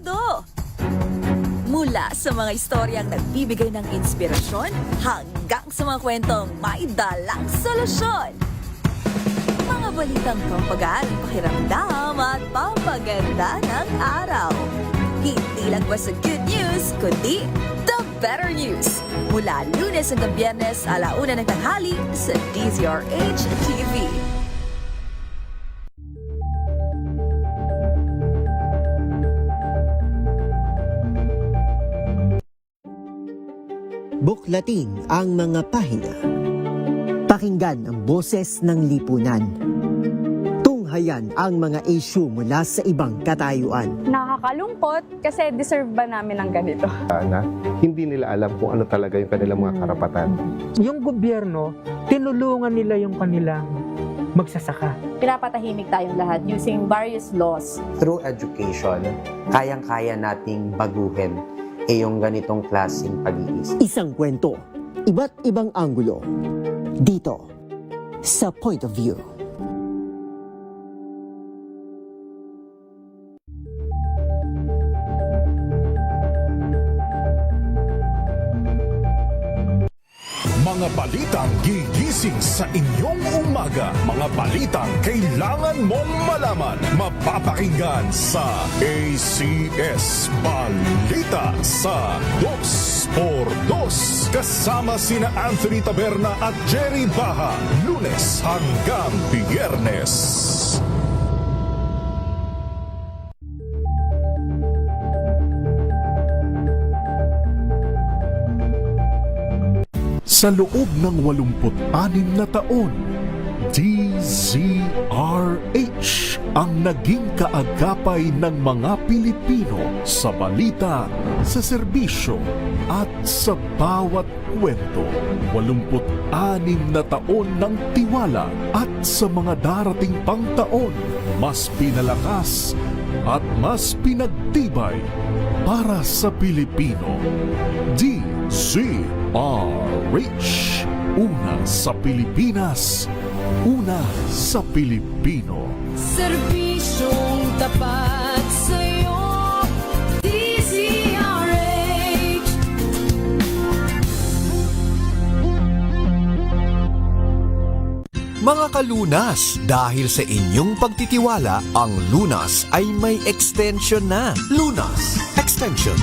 Abogado! Mula sa mga istoryang nagbibigay ng inspirasyon hanggang sa mga kwentong may dalang solusyon. Mga balitang pampagaan, pakiramdam at pampaganda ng araw. Hindi lang basta good news, kundi the better news. Mula Lunes hanggang Biyernes, 1:00 ng tanghali sa DZRH TV. Buklatin ang mga pahina. Pakinggan ang boses ng lipunan. Tunghayan ang mga issue mula sa ibang katayuan. Nakakalungkot kasi deserve ba namin ng ganito? Na hindi nila alam kung ano talaga yung kanilang mga karapatan. Yung gobyerno, tinulungan nila yung kanilang magsasaka. Pinapatahimik tayong lahat using various laws. Through education, kayang-kaya nating baguhin yung ganitong klaseng pag-iisip. Isang kwento, iba't ibang anggulo. Dito, sa Point of View. Mga balitang gigising sa inyong umaga. Mga balitang kailangan mong malaman. Mapapakinggan sa ACS Balita sa 2x2. Kasama sina Anthony Taberna at Jerry Baha. Lunes hanggang Biyernes. Sa loob ng 86 na taon, DZRH ang naging kaagapay ng mga Pilipino sa balita, sa serbisyo at sa bawat kwento. 86 na taon ng tiwala at sa mga darating pang taon, mas pinalakas at mas pinagtibay para sa Pilipino. DZRH. Una sa Pilipinas, una sa Pilipino. Serbisyong tapat sa'yo, DZRH. Mga kalunas, dahil sa inyong pagtitiwala, ang Lunas ay may extension na. Lunas Extension.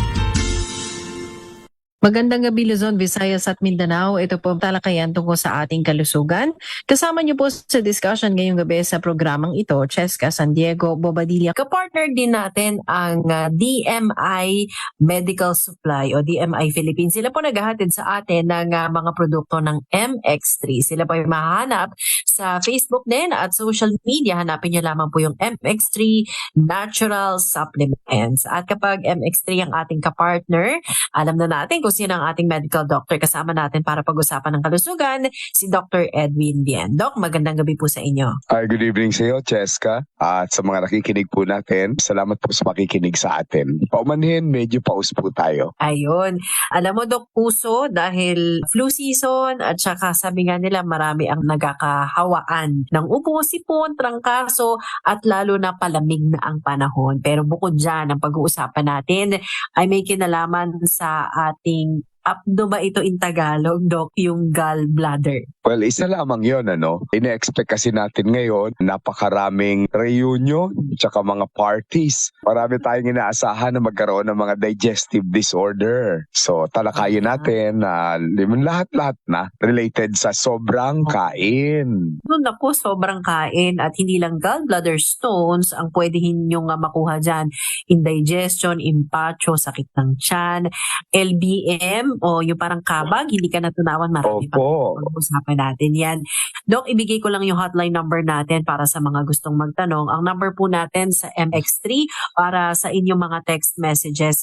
Magandang gabi Luzon, Visayas at Mindanao. Ito po ang talakayan tungkol sa ating kalusugan. Kasama niyo po sa discussion ngayong gabi sa programang ito, Cheska San Diego Bobadilla. Kapartner din natin ang DMI Medical Supply o DMI Philippines. Sila po naghahatid sa atin ng mga produkto ng MX3. Sila po ay mahanap sa Facebook din at social media. Hanapin niyo lamang po yung MX3 Natural Supplements. At kapag MX3 ang ating kapartner, alam na natin kung sino ang ating medical doctor. Kasama natin para pag-usapan ng kalusugan, si Dr. Edwin Bien. Doc, magandang gabi po sa inyo. Good evening sa iyo, Cheska. At sa mga nakikinig po natin, salamat po sa makikinig sa atin. Paumanhin, medyo paus po tayo. Ayun. Alam mo, Doc, puso dahil flu season at saka sabi nga nila marami ang nagkakahawaan ng ubo, sipon, trangkaso at lalo na palamig na ang panahon. Pero bukod dyan, ang pag-uusapan natin ay may kinalaman sa ating apdo ba ito in Tagalog, Doc, yung gallbladder? Well, isa lamang yun, ano? Ine-expect kasi natin ngayon, napakaraming reunion, tsaka mga parties. Marami tayong inaasahan na magkaroon ng mga digestive disorder. So, talakayin natin na lahat-lahat na related sa sobrang kain. Naku, sobrang kain at hindi lang gallbladder stones ang pwedeng nyo makuha dyan. Indigestion, impacho, sakit ng tiyan, LBM o yung parang kabag, hindi ka natunawan, marami Opo. pag-usapan natin yan. Doc, ibigay ko lang yung hotline number natin para sa mga gustong magtanong. Ang number po natin sa MX3 para sa inyong mga text messages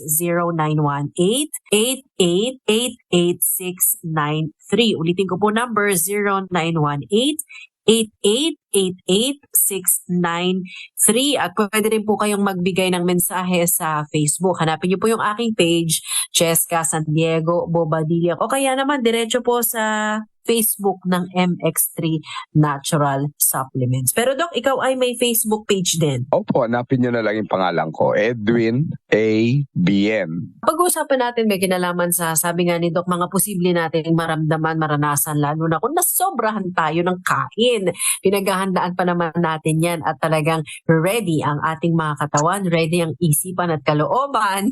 0918-8888-693. Ulitin ko po number 0918-8888-693 at pwede rin po kayong magbigay ng mensahe sa Facebook. Hanapin niyo po yung aking page, Cheska San Diego Bobadilla. O kaya naman, diretso po sa Facebook ng MX3 Natural Supplements. Pero Doc, ikaw ay may Facebook page din. Opo, hanapin nyo na lang yung pangalan ko, Edwin A. BM. Pag-uusapan natin may kinalaman sa, sabi nga ni Doc, mga posible nating maramdaman, maranasan, lalo na kung nasobrahan tayo ng kain. Pinaghahandaan pa naman natin yan at talagang ready ang ating mga katawan, ready ang isipan at kalooban.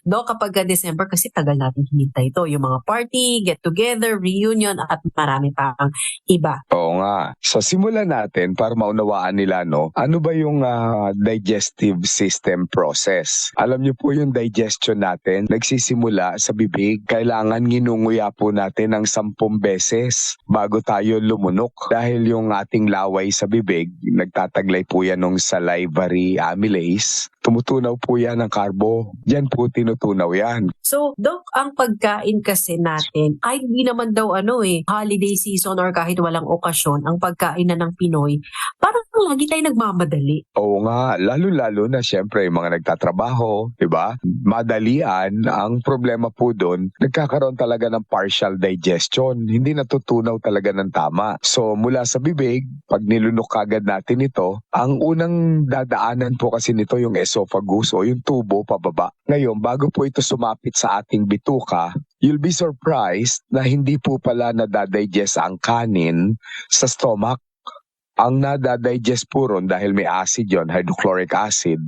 Doc, kapag December, kasi tagal natin hinintay ito, yung mga party, get together, reunion, at marami pang iba. Oo nga. So simulan natin para maunawaan nila, no? Ano ba yung digestive system process? Alam niyo po yung digestion natin, nagsisimula sa bibig. Kailangan nginunguya po natin ng 10 beses bago tayo lumunok. Dahil yung ating laway sa bibig, nagtataglay po yan ng salivary amylase. Tumutunaw po yan ng karbo. Yan po tinutunaw yan. So, Doc, ang pagkain kasi natin, kahit hindi naman daw holiday season or kahit walang okasyon, ang pagkain na ng Pinoy, parang lagi tayo nagmamadali. Oo nga, lalo-lalo na siyempre yung mga nagtatrabaho, di ba? Madalian, ang problema po doon, nagkakaroon talaga ng partial digestion. Hindi natutunaw talaga ng tama. So, mula sa bibig, pag nilunok kagad natin ito, ang unang dadaanan po kasi nito yung esophagus o yung tubo pababa. Ngayon, bago po ito sumapit sa ating bituka, you'll be surprised na hindi po pala nadadigest ang kanin sa stomach. Ang nadadigest po ron dahil may acid yon, hydrochloric acid,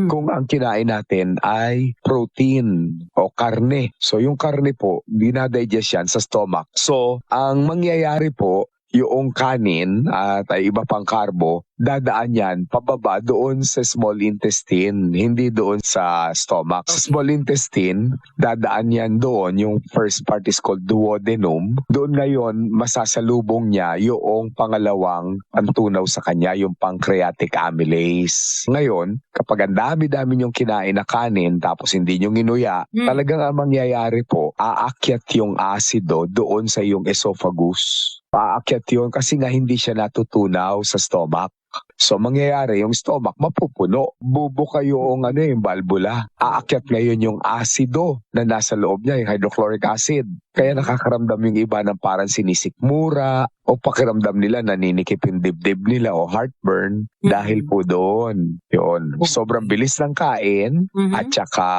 kung ang kinain natin ay protein o karne. So yung karne po, dinadigest yan sa stomach. So ang mangyayari po, yung kanin at iba pang karbo, dadaan yan pababa doon sa small intestine, hindi doon sa stomach. Sa small intestine, dadaan yan doon, yung first part is called duodenum. Doon ngayon, masasalubong niya yung pangalawang pantunaw sa kanya, yung pancreatic amylase. Ngayon, kapag ang dami-dami niyong kinain na kanin tapos hindi niyo ginuya, talagang ang mangyayari po, aakyat yung asido doon sa iyong esophagus. Aakyat yun kasi nga hindi siya natutunaw sa stomach. So mangyayari yung stomach mapupuno. Bubuka yung yung valvula. Aakyat ngayon yung asido na nasa loob niya, yung hydrochloric acid. Kaya nakakaramdam yung iba ng parang sinisikmura o pakiramdam nila naninikip yung dibdib nila o heartburn dahil po doon. Yun. Sobrang bilis ng kain at saka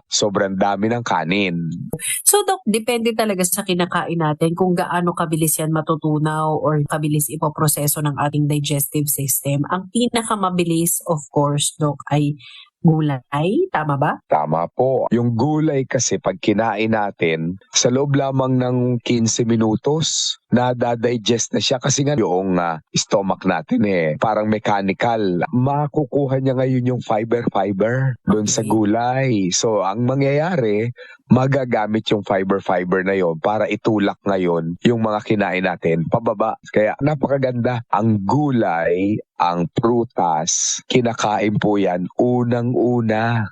sobrang dami ng kanin. So Doc, depende talaga sa kinakain natin kung gaano kabilis yan matutunaw or kabilis ipoproseso ng ating digestive system. Ang pinakamabilis, of course, Doc, ay gulay. Tama ba? Tama po. Yung gulay kasi pag kinain natin, sa loob lamang ng 15 minutos, nadadigest na siya kasi nga yung stomach natin parang mechanical. Makukuha niya ngayon yung fiber doon sa gulay. So, ang mangyayari, magagamit yung fiber na yon para itulak ngayon yung mga kinain natin pababa. Kaya napakaganda. Ang gulay, ang prutas, kinakain po yan unang-una.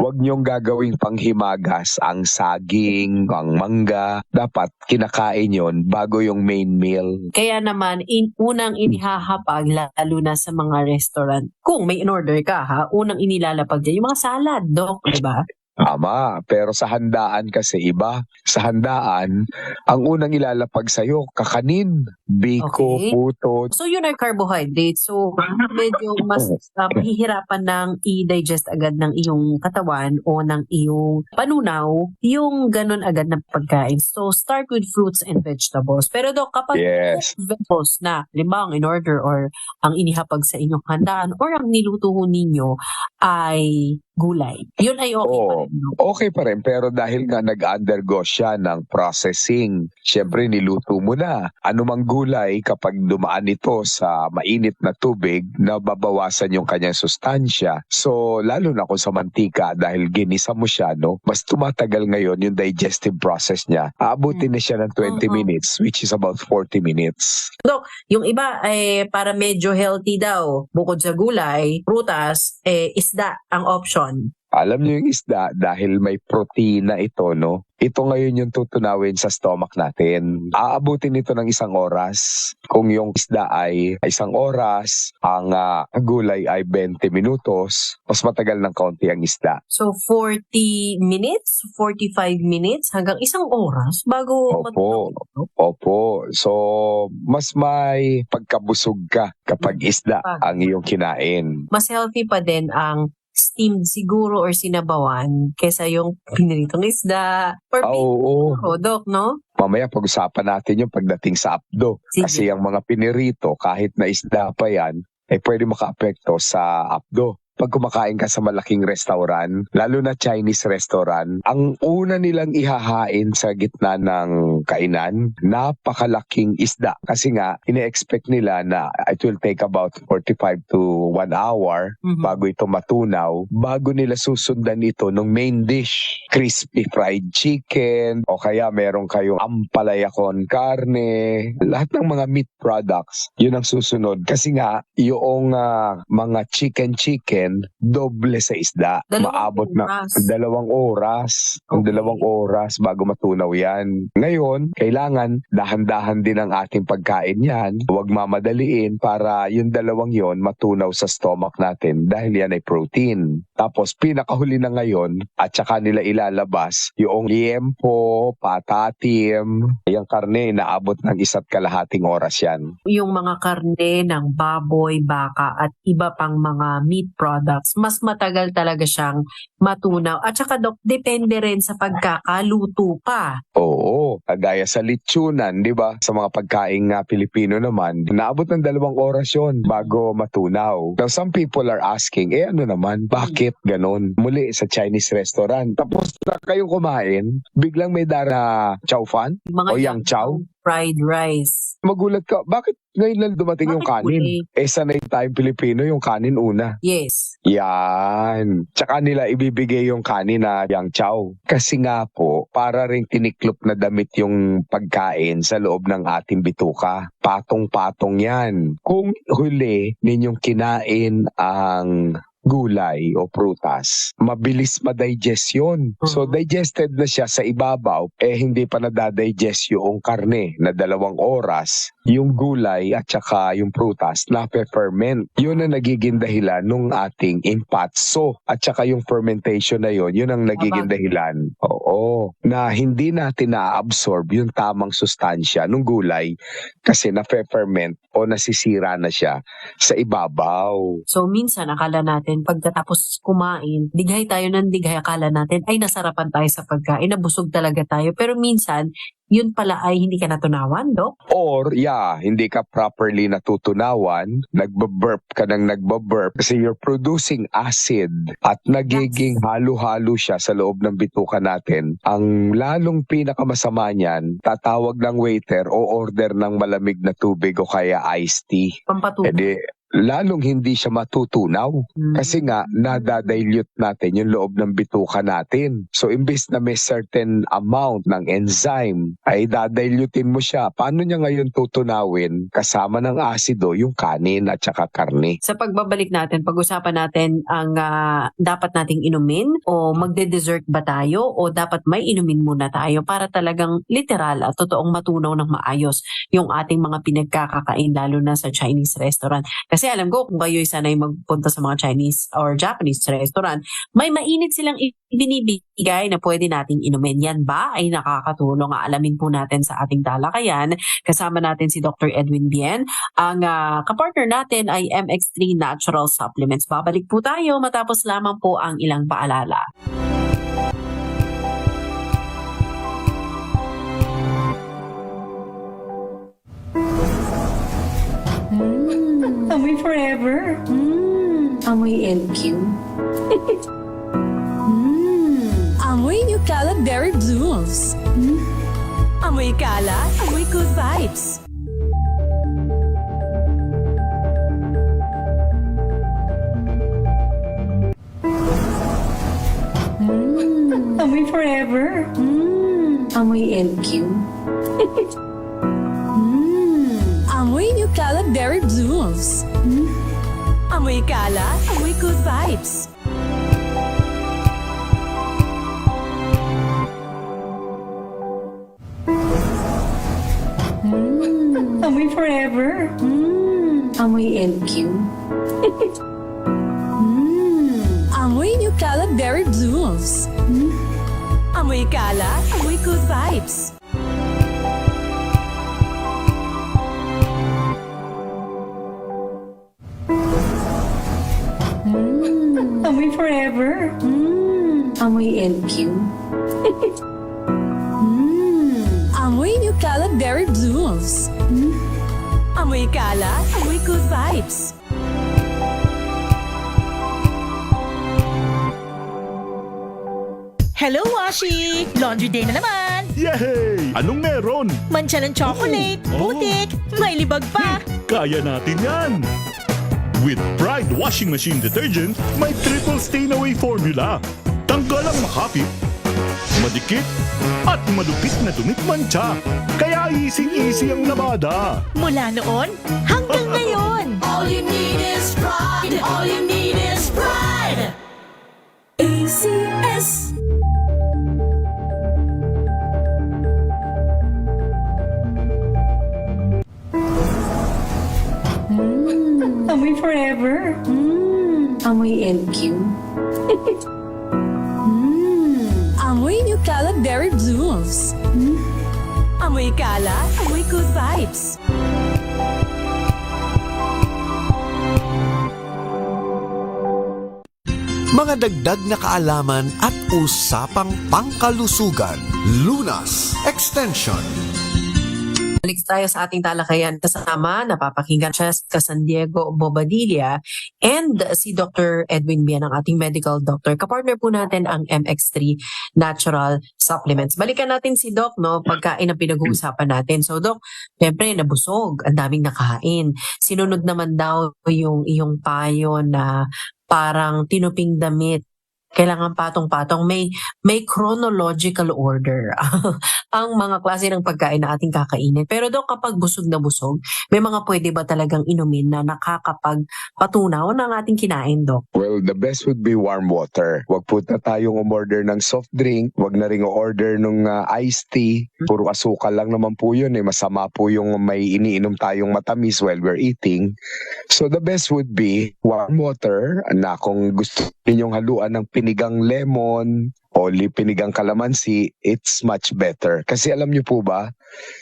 Huwag niyong gagawing panghimagas ang saging, ang mangga. Dapat kinakain yon bago yung main meal. Kaya naman, unang inihahapag, lalo na sa mga restaurant, kung may in-order ka unang inilalapag dyan yung mga salad, Doc, diba? Tama, pero sa handaan kasi iba. Sa handaan, ang unang ilalapag sa'yo, kakanin, biko, puto. So yun ay carbohydrate. So medyo mas mahihirapan ng i-digest agad ng iyong katawan o ng iyong panunaw yung ganun agad na pagkain. So start with fruits and vegetables. Pero Doc, kapag vegetables na limang in order or ang inihapag sa inyong handaan or ang niluto ninyo ay gulay, yun ay okay pa rin. Okay pa rin, pero dahil nga nag-undergo siya ng processing, syempre niluto mo na. Anumang gulay, kapag dumaan ito sa mainit na tubig, nababawasan yung kanyang sustansya. So, lalo na kung sa mantika, dahil ginisa mo siya, mas tumatagal ngayon yung digestive process niya. Aabutin na siya ng 20 minutes, which is about 40 minutes. Dok, yung iba ay para medyo healthy daw. Bukod sa gulay, prutas, isda ang option. Alam niyo yung isda, dahil may protina ito, no? Ito ngayon yung tutunawin sa stomach natin. Aabutin ito ng 1 oras. Kung yung isda ay 1 oras, ang gulay ay 20 minutos, mas matagal ng kaunti ang isda. So 40 minutes, 45 minutes, hanggang 1 oras bago Opo. Opo. So, mas may pagkabusog ka kapag isda ang iyong kinain. Mas healthy pa din ang steamed siguro or sinabawan kesa yung piniritong isda or Oo. Dok, no? Mamaya pag-usapan natin yung pagdating sa apdo. Sige. Kasi ang mga pinirito, kahit na isda pa yan, ay pwede maka-apekto sa apdo. Pag kumakain ka sa malaking restaurant, lalo na Chinese restaurant, ang una nilang ihahain sa gitna ng kainan, napakalaking isda. Kasi nga, ine-expect nila na it will take about 45 to 1 hour bago ito matunaw, bago nila susundan ito ng main dish. Crispy fried chicken, o kaya meron kayong ampalaya con carne, lahat ng mga meat products, yun ang susunod. Kasi nga, yung mga chicken, doble sa isda. Maabot na 2 oras. Ang 2 oras bago matunaw yan. Ngayon, kailangan dahan-dahan din ang ating pagkain yan. Huwag mamadaliin para yung 2 yon matunaw sa stomach natin dahil yan ay protein. Tapos, pinakahuli na ngayon at saka nila ilalabas yung liempo, patatim, yung karne, naabot ng 1.5 oras yan. Yung mga karne ng baboy, baka at iba pang mga meat products, mas matagal talaga siyang matunaw. At saka, Dok, depende rin sa pagkakaluto pa. Oo, kagaya sa litsunan, di ba? Sa mga pagkain Pilipino naman, naabot ng 2 oras yun bago matunaw. Now, some people are asking, ano naman, bakit ganon? Muli sa Chinese restaurant, tapos na kayong kumain, biglang may dara chow fan Mga o yang chow. Fried rice. Magulat ka, bakit ngayon lang dumating yung Bakit kanin? huli? Sanay tayong Pilipino yung kanin una. Yes. Yan. Tsaka nila ibibigay yung kanin na yang chow. Kasi nga po, para ring tiniklop na damit yung pagkain sa loob ng ating bituka. Patong-patong yan. Kung huli ninyong kinain ang gulay o prutas, mabilis ma-digest yun. So, digested na siya sa ibabaw, hindi pa nadadigest yung karne na 2 oras. Yung gulay at saka yung prutas na ferment. Yun ang nagiging dahilan nung ating impatso. At saka yung fermentation na yun ang nagiging dahilan. Oo. Na hindi natin na-absorb yung tamang sustansya ng gulay kasi na-ferment o nasisira na siya sa ibabaw. So, minsan akala natin pagkatapos kumain, dighay tayo ng dighay, akala natin ay nasarapan tayo sa pagkain, nabusog talaga tayo. Pero minsan, yun pala ay hindi ka natunawan, Dok? Or, hindi ka properly natutunawan, nagbaburp ka ng nagbaburp kasi you're producing acid at nagiging halo-halo siya sa loob ng bituka natin. Ang lalong pinakamasama niyan, tatawag ng waiter o order ng malamig na tubig o kaya iced tea. Pampatulog. Lalong hindi siya matutunaw. Kasi nga, nadadilute natin yung loob ng bituka natin. So, imbis na may certain amount ng enzyme, ay dadilutein mo siya. Paano niya ngayon tutunawin kasama ng asido yung kanin at saka karne? Sa pagbabalik natin, pag-usapan natin ang dapat nating inumin o magde-dessert ba tayo o dapat may inumin muna tayo para talagang literal at totoong matunaw ng maayos yung ating mga pinagkakakain lalo na sa Chinese restaurant. Kasi alam ko kung kayo'y sanay magpunta sa mga Chinese or Japanese restaurant, may mainit silang ibinibigay na pwede nating inumin. Yan ba ay nakakatulong? Alamin po natin sa ating talakayan. Kasama natin si Dr. Edwin Bien. Ang kapartner natin ay MX3 Natural Supplements. Babalik po tayo matapos lamang po ang ilang paalala. Amoy forever. Amoy LQ. Amoy New Caleb Berry Blooms. Amoy kalat, amoy good vibes. Amoy forever. Amoy LQ. Amoy New Caleb Berry Blooms. Amoy kalat, amoy good vibes. forever. Amoy LQ. Amoy New Cala Berry Blooms. Amoy Cala, amoy good vibes. Amoy forever. Amoy LQ. Amoy New Cala Berry Blooms. Amoy Cala, amoy good vibes. Hello, Washi! Laundry day na naman! Yay! Anong meron? Mancha ng chocolate, Oh. putik, may libag pa! Kaya natin yan! With Pride Washing Machine Detergent, may triple stain-away formula. Tanggal ang makapit, madikit, at malupit na dumit mancha. Kaya easy-easy ang labada. Mula noon hanggang ngayon! All you need is pride. All you need is pride. ACS. Amoy forever. Amoy LQ. Amoy New Cala Berry Blooms. Amoy Cala, amoy good vibes. Mga dagdag na kaalaman at usapang pangkalusugan. Lunas Extension. Balik tayo sa ating talakayan kasama napapakinggan Cheska San Diego Bobadilla and si Dr. Edwin Bian, ang ating medical doctor. Kapartner po natin ang MX3 Natural Supplements. Balikan natin si Doc, no, pagkain ang pinag-uusapan natin. So Doc, syempre nabusog, ang daming nakain. Sinunod naman daw yung iyong payo na parang tinuping damit. Kailangan patong-patong. May chronological order ang mga klase ng pagkain na ating kakainin. Pero Dok, kapag busog na busog, may mga pwede ba talagang inumin na nakakapagpatunaw ng ating kinain, Dok? Well, the best would be warm water. Wag po na tayong umorder ng soft drink. Wag na rin order ng iced tea. Puro asukal lang naman po yun. Masama po yung may iniinom tayong matamis while we're eating. So the best would be warm water na kung gusto ninyong haluan ng pinigang lemon o pinigang kalamansi, it's much better. Kasi alam niyo po ba,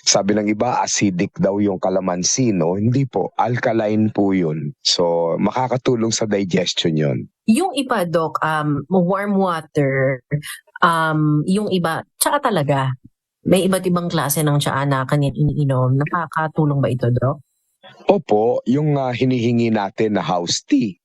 sabi ng iba, acidic daw yung kalamansi, no? Hindi po, alkaline po yun. So, makakatulong sa digestion yun. Yung iba, Dok, warm water, yung iba, tsaa talaga. May iba't ibang klase ng tsaa na kanya iniinom. Nakakatulong ba ito, Dok? Opo, yung hinihingi natin na house tea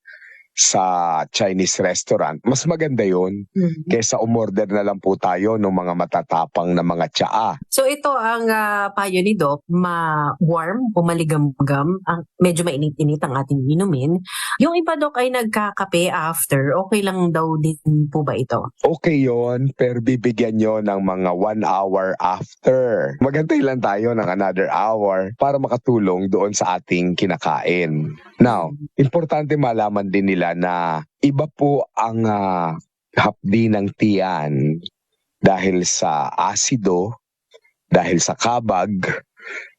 sa Chinese restaurant, mas maganda yun kaysa umorder na lang po tayo ng mga matatapang na mga tsaa. So ito ang payo ni Doc, ma-warm o maligam-gam, medyo mainit-init ang ating inumin. Yung iba, Doc, ay nagkakape after, okay lang daw din po ba ito? Okay yon, pero bibigyan nyo ng mga 1 hour after. Maghantay lang tayo ng another hour para makatulong doon sa ating kinakain. Now, importante malaman din nila na iba po ang hapdi ng tiyan dahil sa asido, dahil sa kabag,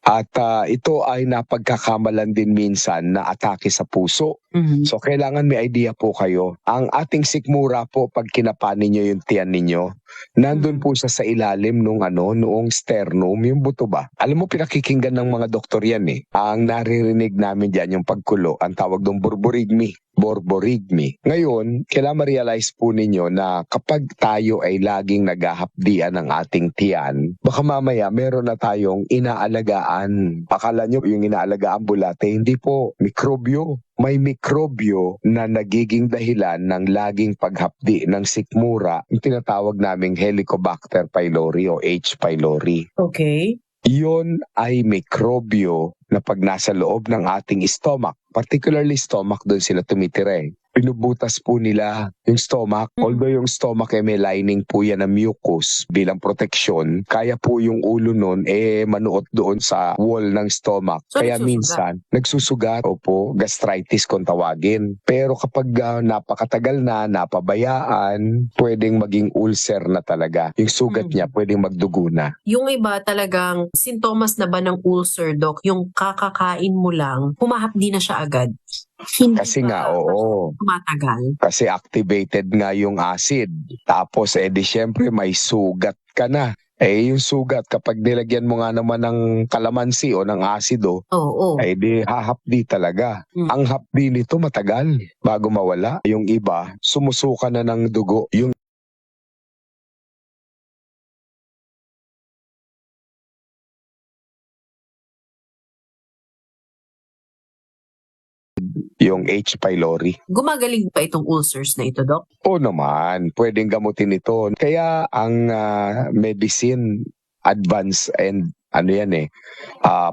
at ito ay napagkakamalan din minsan na atake sa puso. So kailangan may idea po kayo. Ang ating sikmura po, pag kinapanin nyo yung tiyan ninyo, nandun po siya sa ilalim noong sternum, yung buto ba? Alam mo, pinakikinggan ng mga doktor yan eh. Ang naririnig namin dyan, yung pagkulo, ang tawag doon borborygmi. Ngayon, kailangan ma-realize po ninyo na kapag tayo ay laging naghahapdian ng ating tiyan, baka mamaya meron na tayong inaalagaan. Akala nyo yung inaalagaan bulate, hindi po, mikrobyo. May mikrobyo na nagiging dahilan ng laging paghapdi ng sikmura, yung tinatawag naming Helicobacter pylori o H. pylori. Okay. Iyon ay mikrobyo na pag nasa loob ng ating stomach, particularly stomach, doon sila tumitira eh. Pinubutas po nila yung stomach. Although yung stomach may lining po yan ng mucus bilang proteksyon, kaya po yung ulo nun manuot doon sa wall ng stomach. So, Kaya minsan, nagsusugat. Opo, gastritis kung tawagin. Pero kapag napakatagal na, napabayaan, pwedeng maging ulcer na talaga. Yung sugat niya pwedeng magdugo na. Yung iba talagang sintomas na ba ng ulcer, Doc, yung kakakain mo lang, humahapdi na siya agad. Hindi Kasi pa nga, oo. tumatagal. Kasi activated nga yung acid. Tapos, di syempre may sugat ka na. Yung sugat, kapag nilagyan mo nga naman ng kalamansi o ng asido, di hahapdi talaga. Ang hapdi nito matagal bago mawala. Yung iba, sumusuka na ng dugo. Yung H. pylori. Gumagaling ba itong ulcers na ito, Doc? Oo naman, pwedeng gamutin ito. Kaya ang medicine, advance and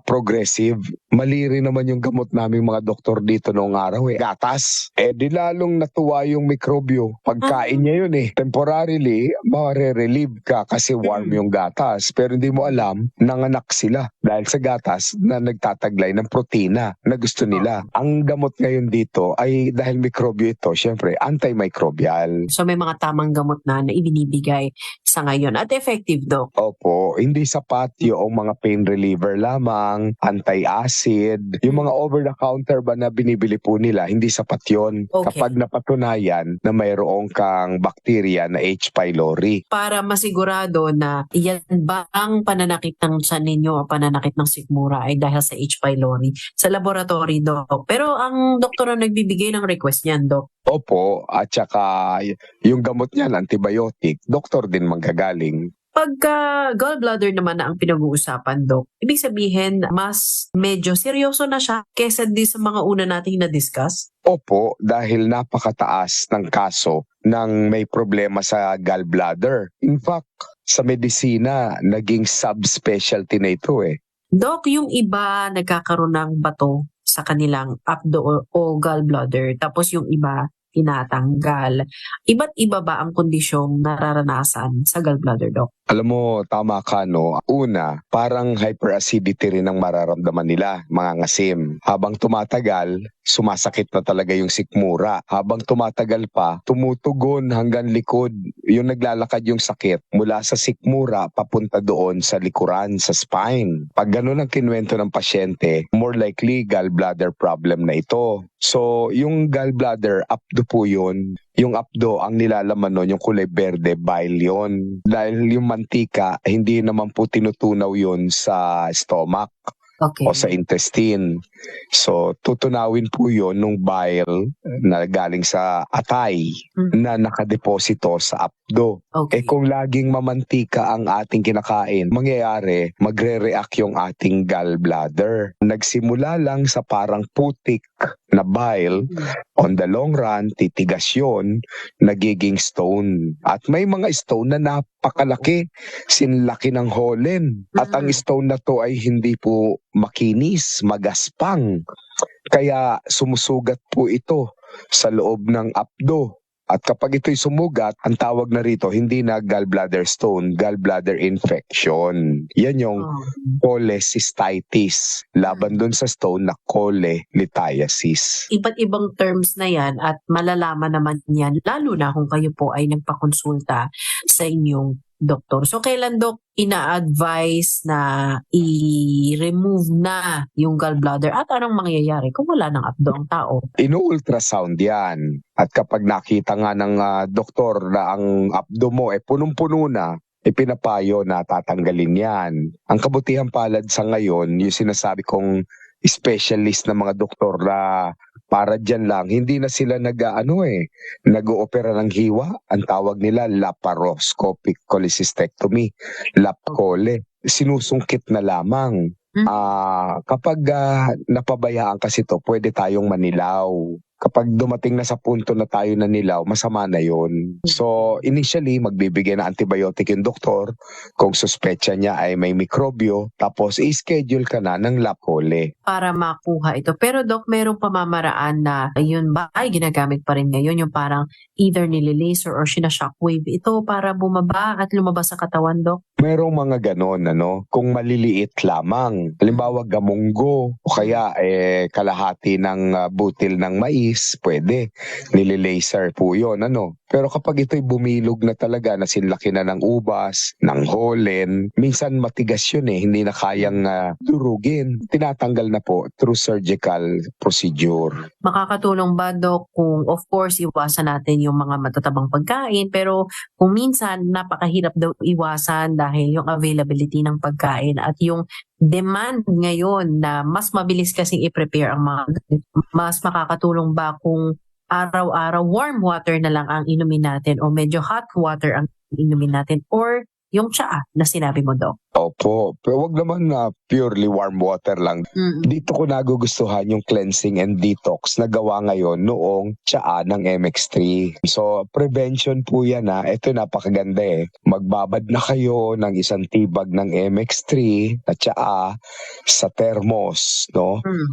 progressive, mali rin naman yung gamot naming mga doktor dito noong araw gatas. Di lalong natuwa yung mikrobyo. Pagkain niya yun temporarily, mare-relieve ka kasi warm yung gatas. Pero hindi mo alam, nanganak sila dahil sa gatas na nagtataglay ng protina na gusto nila. Ang gamot ngayon dito ay dahil mikrobyo ito, syempre, antimicrobial. So may mga tamang gamot na ibinibigay sa ngayon at effective, Doc? Opo, hindi sapat yung mga pain reliever lamang, anti-acid, yung mga over-the-counter ba na binibili po nila, hindi sapat yun. Okay. Kapag napatunayan na mayroong kang bakterya na H. pylori. Para masigurado na yan ba ang pananakit ng tiyan ninyo o pananakit ng sikmura ay dahil sa H. pylori sa laboratory, Doc. Pero ang doktor ang nagbibigay ng request niyan, Doc. Opo, at saka yung gamot niyan, antibiotic, doktor din manggagaling. Pagka gallbladder naman na ang pinag-uusapan, Doc, ibig sabihin mas medyo seryoso na siya kesa din sa mga una nating na-discuss? Opo, dahil napakataas ng kaso ng may problema sa gallbladder. In fact, sa medisina, naging subspecialty na ito Doc, yung iba nagkakaroon ng bato sa kanilang abdo o gallbladder, tapos yung iba tinatanggal. Iba't iba ba ang kondisyong nararanasan sa gallbladder, Doc? Alam mo, tama ka, no? Una, parang hyperacidity rin ang mararamdaman nila, mga ngasim. Habang tumatagal, sumasakit na talaga yung sikmura. Habang tumatagal pa, tumutugon hanggang likod. Yung naglalakad yung sakit mula sa sikmura papunta doon sa likuran, sa spine. Pag ganun ang kinwento ng pasyente, more likely gallbladder problem na ito. So, yung gallbladder, abdo po yun. Yung abdo, ang nilalaman nun, yung kulay berde, bile yun. Dahil yung mantika, hindi naman po tinutunaw yun sa stomach. Okay. O sa intestine. So, tutunawin po yun nung bile na galing sa atay na nakadeposito sa abdo. Okay. Kung laging mamantika ang ating kinakain, mangyayari, magre-react yung ating gallbladder. Nagsimula lang sa parang putik na bile, on the long run, titigas yun, nagiging stone. At may mga stone na napakalaki, sinlaki ng holen. At ang stone na to ay hindi po makinis, magaspang. Kaya sumusugat po ito sa loob ng abdo. At kapag ito'y sumugat, ang tawag na rito, hindi na gallbladder stone, gallbladder infection. Yan yung cholecystitis. Laban dun sa stone na cholelithiasis. Iba't ibang terms na yan at malalaman naman yan, lalo na kung kayo po ay nagpakonsulta sa inyong doktor. So, kailan, Dok, ina-advise na i-remove na yung gallbladder at anong mangyayari kung wala ng abdo ang tao? Ino-ultrasound yan. At kapag nakita nga ng doktor na ang abdo mo punong-puno na, pinapayo na tatanggalin yan. Ang kabutihan palad sa ngayon, yung sinasabi kong specialist na mga doktor na para dyan lang, hindi na sila nag-oopera ng hiwa. Ang tawag nila laparoscopic cholecystectomy, lap-chole. Sinusungkit na lamang. Kapag napabayaan kasi to, pwede tayong manilaw. kapag dumating na sa punto na tayo na nilaw, masama na yon. So, initially, magbibigay na antibiotic yung doktor kung suspecha niya ay may mikrobyo, tapos i-schedule ka na ng lab hole. Para makuha ito. Pero Doc, merong pamamaraan na yun ba ay ginagamit pa rin ngayon yung parang either nililaser or sinashockwave ito para bumaba at lumabas sa katawan, Doc? Merong mga ganon, kung maliliit lamang. Halimbawa, gamunggo o kaya kalahati ng butil ng mais, pwede. Nililaser po yun, Pero kapag ito'y bumilog na talaga, na sinlaki na ng ubas, ng holen, minsan matigas yun hindi na kayang durugin. Tinatanggal na po through surgical procedure. Makakatulong ba, Doc, kung of course iwasan natin yung mga matatabang pagkain, pero kung minsan napakahirap daw iwasan dahil yung availability ng pagkain at yung demand ngayon na mas mabilis kasing i-prepare ang mga, mas makakatulong ba kung araw-araw warm water na lang ang inumin natin o medyo hot water ang inumin natin or yung tsaa na sinabi mo, Doc? Opo, pero wag naman na purely warm water lang. Dito ko nagugustuhan yung cleansing and detox na gawa ngayon noong tsaa ng MX3. So, prevention po yan Ito napakaganda Magbabad na kayo ng isang tibag ng MX3 na tsaa sa thermos,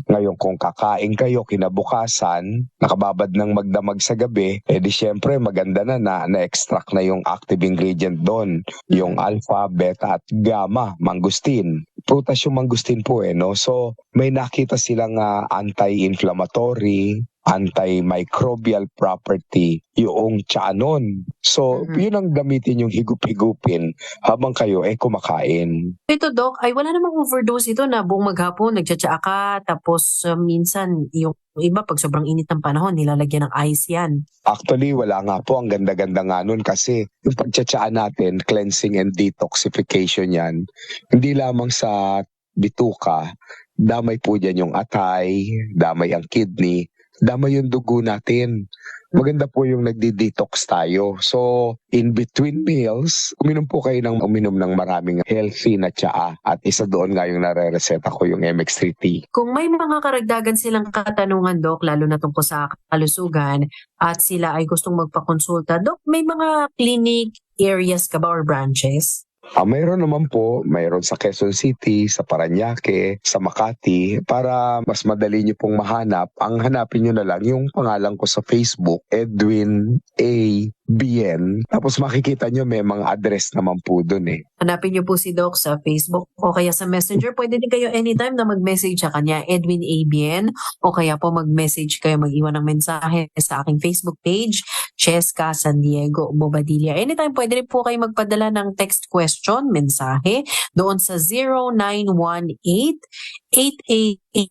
Ngayon kung kakain kayo kinabukasan, nakababad ng magdamag sa gabi, di syempre maganda na extract na yung active ingredient doon, yung alpha, beta at gamma. Mangustin. Prutas yung mangustin po So, may nakita silang anti-inflammatory, antimicrobial property yung tsaa nun. So, yun ang gamitin yung higup-higupin habang kayo kumakain. Ito, Doc, ay wala namang overdose ito na buong maghapon nagtsatsaa ka tapos minsan yung iba pag sobrang init ng panahon nilalagyan ng ice yan. Actually, wala nga po. Ang ganda-ganda nga nun kasi yung pagtsatsaa natin, cleansing and detoxification yan, hindi lamang sa bituka, damay po dyan yung atay, damay ang kidney, damay yung dugo natin. Maganda po yung nagdi-detox tayo. So, in between meals, uminom po kayo ng maraming healthy na tsaa. At isa doon nga yung nare-reseta ko, yung MX3 tea. Kung may mga karagdagan silang katanungan, Doc, lalo na tungkol sa kalusugan, at sila ay gustong magpakonsulta, Doc, may mga clinic areas ka ba or branches? Mayroon naman po, mayroon sa Quezon City, sa Parañaque, sa Makati, para mas madali nyo pong mahanap. Ang hanapin nyo na lang yung pangalan ko sa Facebook, Edwin A. BN. Tapos makikita nyo may mga address naman po dun Hanapin nyo po si Doc sa Facebook o kaya sa Messenger. Pwede din kayo anytime na mag-message sa kanya, Edwin A. BN, o kaya po mag-message kayo, mag-iwan ng mensahe sa aking Facebook page, Cheska San Diego Bobadilla. Anytime pwede rin po kayo magpadala ng text question, mensahe, doon sa 0918-888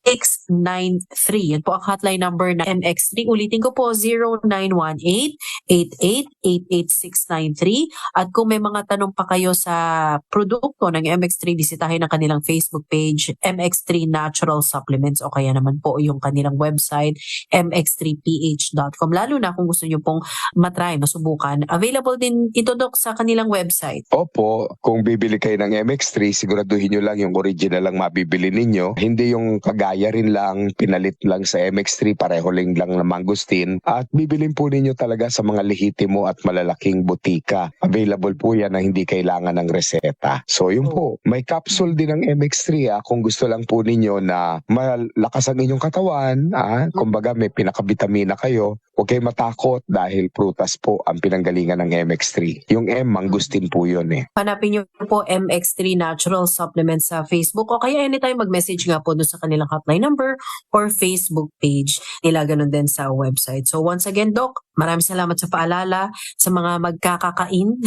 8693. Yan po ang hotline number na MX3. Ulitin ko po, 0918-8888-693. At kung may mga tanong pa kayo sa produkto ng MX3, bisitahin ang kanilang Facebook page, MX3 Natural Supplements, o kaya naman po yung kanilang website, mx3ph.com. Lalo na kung gusto nyo pong matry, masubukan. Available din ito, Doc, sa kanilang website. Opo, kung bibili kayo ng MX3, siguraduhin nyo lang yung original lang mabibili ninyo. Hindi yung kagaya rin lang, pinalit lang sa MX3, pareho lang na mangustin. At bibilin po ninyo talaga sa mga lehitimo at malalaking butika. Available po yan na hindi kailangan ng reseta. So yun po, may capsule din ng MX3 kung gusto lang po ninyo na malakas ang inyong katawan. Kumbaga may pinakabitamina kayo. Huwag kayo matakot dahil prutas po ang pinanggalingan ng MX3. Yung M, mangustin po yun Hanapin nyo po MX3 Natural Supplements sa Facebook o kaya anytime mag-message nga po doon sa kanilang hotline number or Facebook page nila, ganun din sa website. So once again, Doc, maraming salamat sa paalala sa mga magkakakain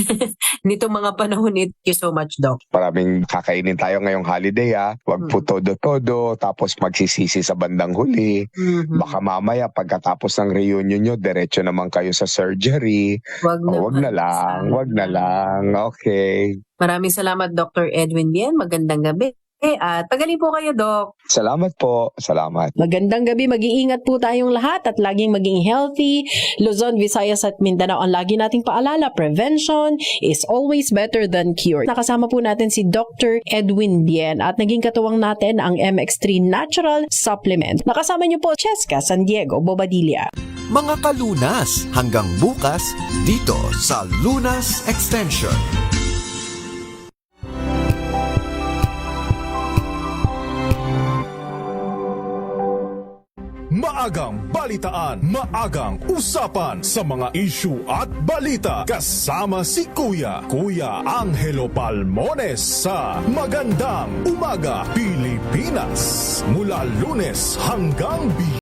nito mga panahon. Thank you so much, Doc. Maraming kakainin tayo ngayong holiday Huwag po todo-todo tapos magsisisi sa bandang huli. Baka mamaya pagkatapos ng reunion nyo, diretso naman kayo sa surgery. Wag na lang. Okay. Maraming salamat, Dr. Edwin Bien. Magandang gabi. At pagaling po kayo, Doc. Salamat po. Salamat. Magandang gabi, mag-iingat po tayong lahat at laging maging healthy. Luzon, Visayas at Mindanao, ang lagi nating paalala, prevention is always better than cure. Nakasama po natin si Dr. Edwin Bien at naging katuwang natin ang MX3 Natural Supplement. Nakasama niyo po Cheska San Diego Bobadilla. Mga kalunas, hanggang bukas dito sa Lunas Extension. Maagang balitaan, maagang usapan sa mga issue at balita kasama si Kuya Angelo Palmones sa Magandang Umaga Pilipinas mula Lunes hanggang Biyernes.